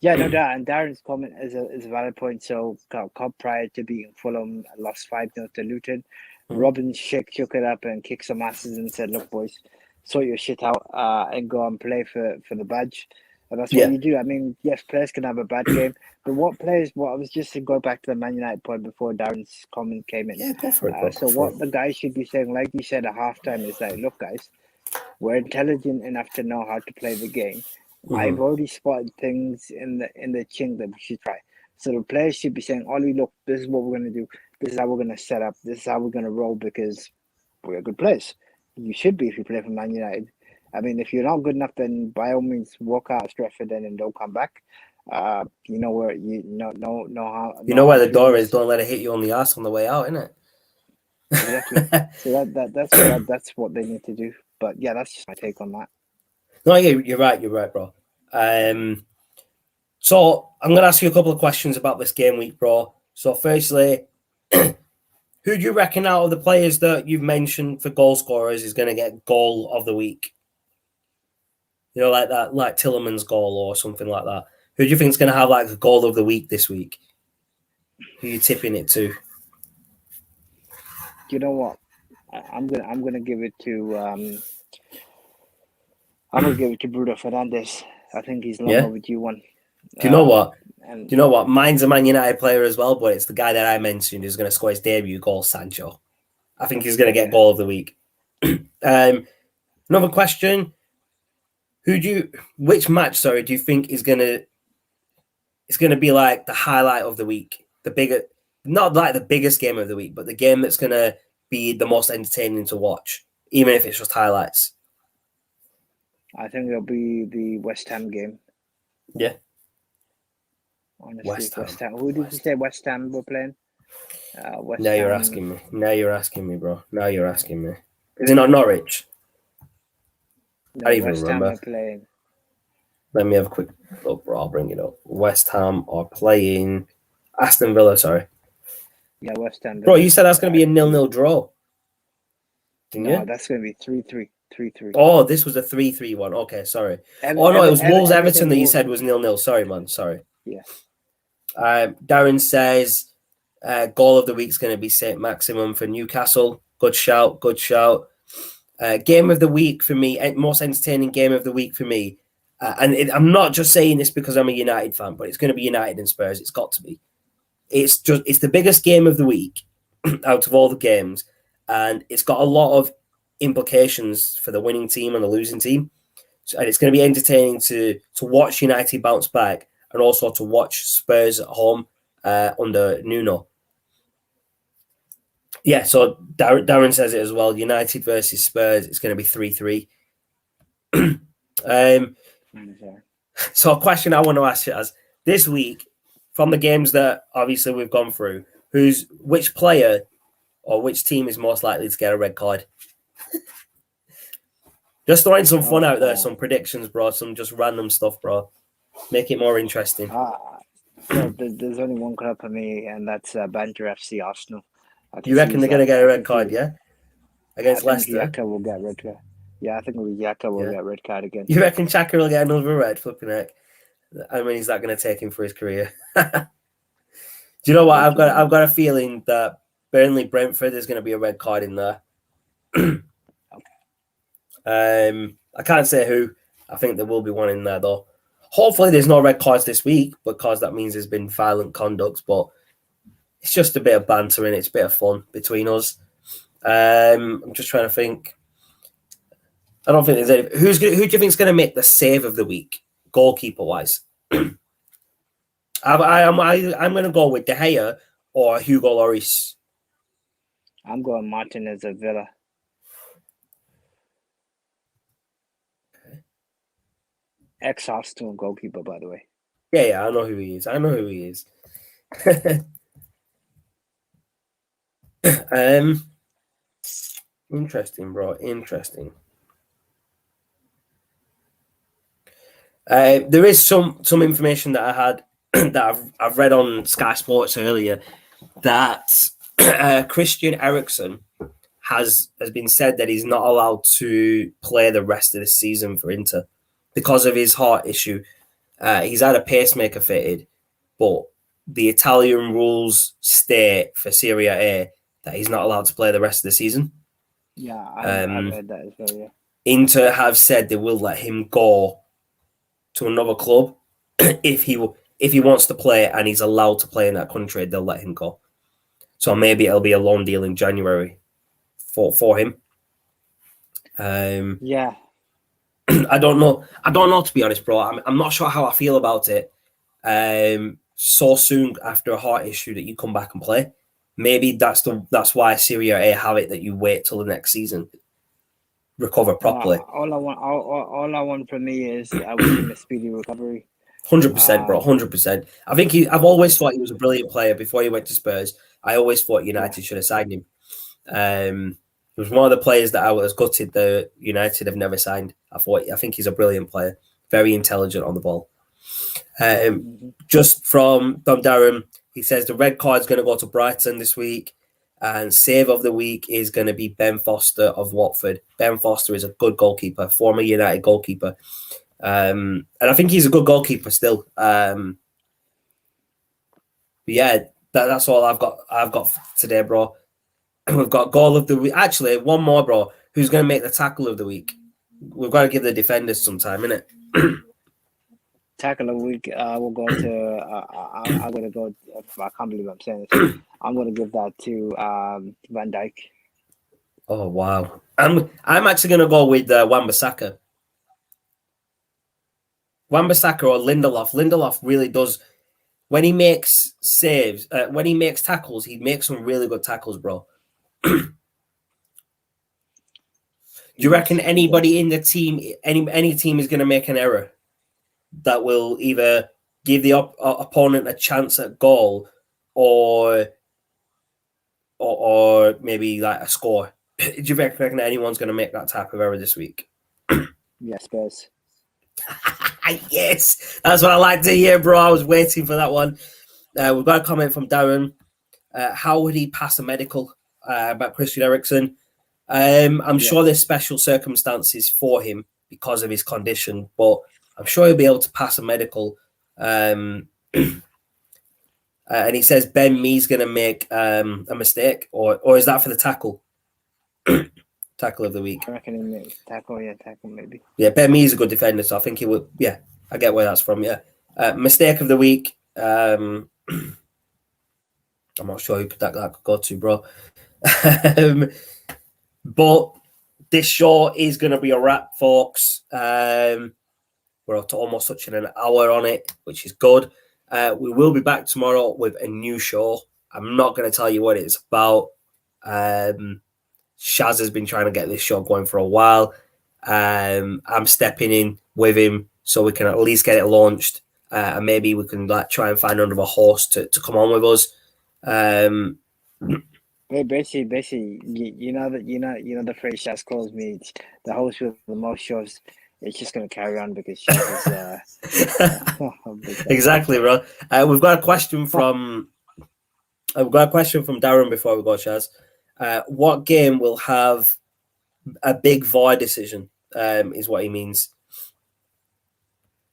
Yeah, no doubt. And Darren's comment is a valid point. So, Cobb prior to beating Fulham lost 5-0 to Luton. Robin shook it up and kicked some asses and said, "Look, boys, sort your shit out and go and play for the badge." And that's what you do. I mean, yes, players can have a bad game, but what I was just to go back to the Man United point before Darren's comment came in. Yeah, go for it. So what the guys should be saying, like you said at halftime, is like, "Look, guys, we're intelligent enough to know how to play the game. I've already spotted things in the chink that we should try." So the players should be saying, "Ollie, look, this is what we're going to do. This is how we're going to set up. This is how we're going to roll because we're good players." You should be if you play for Man United. I mean, if you're not good enough, then by all means walk out of Stretford and don't come back. You know where you know how. You know where the door is. Don't let it hit you on the ass on the way out, innit? Exactly. So that's what they need to do. But yeah, that's just my take on that. No, you're right. You're right, bro. So I'm going to ask you a couple of questions about this game week, bro. So firstly, who do you reckon out of the players that you've mentioned for goal scorers is going to get goal of the week? You know, like that, like Tielemans' goal or something like that. Who do you think is going to have like a goal of the week this week? Who are you tipping it to? You know what? I'm gonna give it to I'm gonna give it to Bruno Fernandes. I think he's long overdue one. Do you know what? Do you know what? Mine's a Man United player as well, but it's the guy that I mentioned who's going to score his debut goal, Sancho. I think he's going to get goal of the week. Another question: which match? Do you think is going to be like the highlight of the week? Not like the biggest game of the week, but the game that's going to be the most entertaining to watch, even if it's just highlights. I think it'll be the West Ham game. Yeah. Honestly, West Ham. Who did you say West Ham were playing? Now you're asking me. Now you're asking me, bro. Now you're asking me. Is it not Norwich? No, I don't even remember. Ham are playing. Let me have a quick look, bro. I'll bring it up. West Ham are playing Aston Villa, sorry. Yeah, West Ham. Bro, you said that's going to be a 0-0 draw. Didn't you? That's going to be 3-3. 3-3. Oh, this was a 3-3 one. Okay, sorry. It was Wolves-Everton that you said was 0-0. Sorry, man. Sorry. Yeah. Darren says Goal of the week's going to be St. Maximum for Newcastle. Good shout, good shout. Game of the week for me, most entertaining game of the week for me. I'm not just saying this because I'm a United fan, but it's going to be United and Spurs. It's got to be. It's the biggest game of the week out of all the games, and it's got a lot of implications for the winning team and the losing team. And it's going to be entertaining to watch United bounce back and also to watch Spurs at home under Nuno. Yeah, so Darren says it as well. United versus Spurs, it's going to be 3-3. So a question I want to ask you is, this week, from the games that obviously we've gone through, which player or which team is most likely to get a red card? Just throwing some fun out there, some predictions, bro, some just random stuff, bro. Make it more interesting. So there's only one club for me, and that's Banter FC Arsenal. You reckon they're going to get a red card, yeah? Against Leicester? Xhaka will get red card. Yeah, I think Xhaka will get red card again. You reckon Xhaka will get another red? Flipping heck. I mean, is that going to take him for his career? Do you know what? I've got a feeling that Burnley-Brentford is going to be a red card in there. I can't say who. I think there will be one in there, though. Hopefully there's no red cards this week, because that means there's been violent conduct, but it's just a bit of banter and it's a bit of fun between us. I'm just trying to think. I don't think there's any. Who do you think is going to make the save of the week, goalkeeper-wise? I'm going to go with De Gea or Hugo Lloris. I'm going Martinez at Villa. Ex-Arsenal goalkeeper, by the way. Yeah, I know who he is. Interesting, bro. Interesting. There is some information that I had that I've read on Sky Sports earlier that Christian Eriksen has been said that he's not allowed to play the rest of the season for Inter because of his heart issue. He's had a pacemaker fitted, but the Italian rules state for Serie A that he's not allowed to play the rest of the season. Yeah, I read that as well, yeah. Inter have said they will let him go to another club if he wants to play and he's allowed to play in that country. They'll let him go. So maybe it'll be a loan deal in January for him. Yeah. I don't know, to be honest, bro. I'm not sure how I feel about it. So soon after a heart issue that you come back and play. Maybe that's why Serie A have it that you wait till the next season, recover properly. All I want from me is I wish him a speedy recovery. 100%, bro. 100%. I think I've always thought he was a brilliant player before he went to Spurs. I always thought United should have signed him. He was one of the players that I was gutted that United have never signed. I think he's a brilliant player, very intelligent on the ball. Just from Dom Darren, he says the red card is going to go to Brighton this week, and save of the week is going to be Ben Foster of Watford. Ben Foster is a good goalkeeper, former United goalkeeper, and I think he's a good goalkeeper still. Yeah, that's all I've got today, bro. We've got goal of the week. Actually, one more, bro. Who's going to make the tackle of the week? We've got to give the defenders some time, innit? Tackle of the week, we'll go to. I'm going to go. I can't believe I'm saying this. I'm going to give that to Van Dijk. Oh wow! I'm actually going to go with Wan-Bissaka. Wan-Bissaka or Lindelof. Lindelof really does. When he makes saves, when he makes tackles, he makes some really good tackles, bro. Do you reckon anybody in the team, any team is going to make an error that will either give the opponent a chance at goal or maybe like a score? Do you reckon anyone's going to make that type of error this week? Yeah, Spurs. Yes, that's what I like to hear, bro. I was waiting for that one. We've got a comment from Darren. How would he pass a medical about Christian Eriksen? I'm sure there's special circumstances for him because of his condition, but I'm sure he'll be able to pass a medical. I And he says Ben Mee's going to make a mistake, or is that for the tackle? Tackle of the week. I reckon he made tackle maybe. Yeah, Ben Mee's a good defender, so I think he would. Yeah, I get where that's from. Yeah, mistake of the week. I'm not sure who that could go to, bro. But this show is going to be a wrap, folks. We're almost touching an hour on it, which is good. We will be back tomorrow with a new show. I'm not going to tell you what it's about. Shaz has been trying to get this show going for a while. I'm stepping in with him so we can at least get it launched, and maybe we can try and find another host to come on with us. Basically, you know the phrase Shaz calls me the host with the most shows. It's just going to carry on because Shaz is exactly, bro. We've got a question from Darren before we go, Shaz. What game will have a big VAR decision? Is what he means.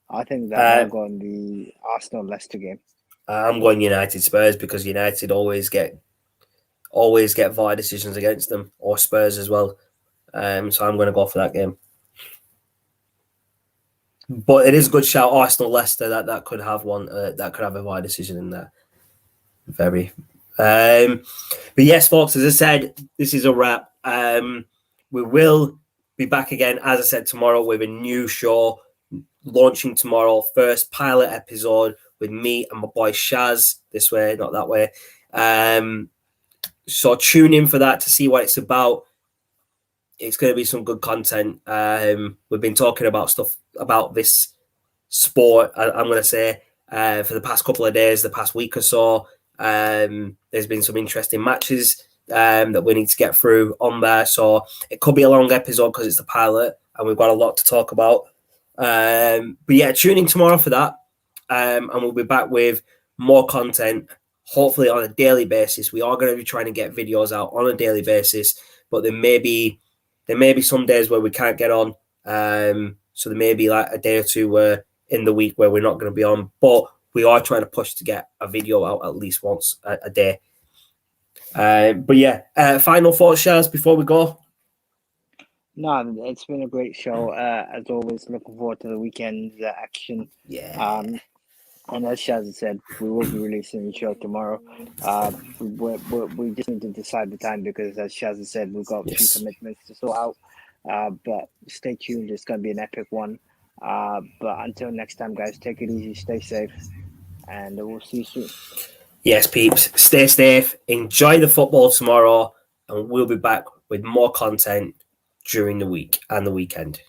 I think that I'll go on the Arsenal Leicester game. I'm going United Spurs because United always get VAR decisions against them, or Spurs as well. So I'm going to go for that game. But it is a good shout, Arsenal Leicester. That could have one. That could have a VAR decision in there. Very. But yes, folks. As I said, this is a wrap. We will be back again, as I said, tomorrow with a new show launching tomorrow. First pilot episode with me and my boy Shaz. This way, not that way. So tune in for that to see what it's about. It's going to be some good content. We've been talking about stuff about this sport, I'm going to say, for the past couple of days, the past week or so. There's been some interesting matches that we need to get through on there. So it could be a long episode because it's the pilot and we've got a lot to talk about. But yeah, tune in tomorrow for that. And we'll be back with more content, hopefully on a daily basis. We are going to be trying to get videos out on a daily basis, but there may be some days where we can't get on. So there may be like a day or two in the week where we're not going to be on, but we are trying to push to get a video out at least once a day. But yeah, final thoughts, Shaz, before we go? No, it's been a great show. As always, looking forward to the weekend's action. Yeah. And as Shaz said, we will be releasing the show tomorrow. We just need to decide the time because, as Shaz said, we've got a few commitments to sort out. But stay tuned; it's going to be an epic one. But until next time, guys, take it easy, stay safe, and we'll see you soon. Yes, peeps, stay safe, enjoy the football tomorrow, and we'll be back with more content during the week and the weekend.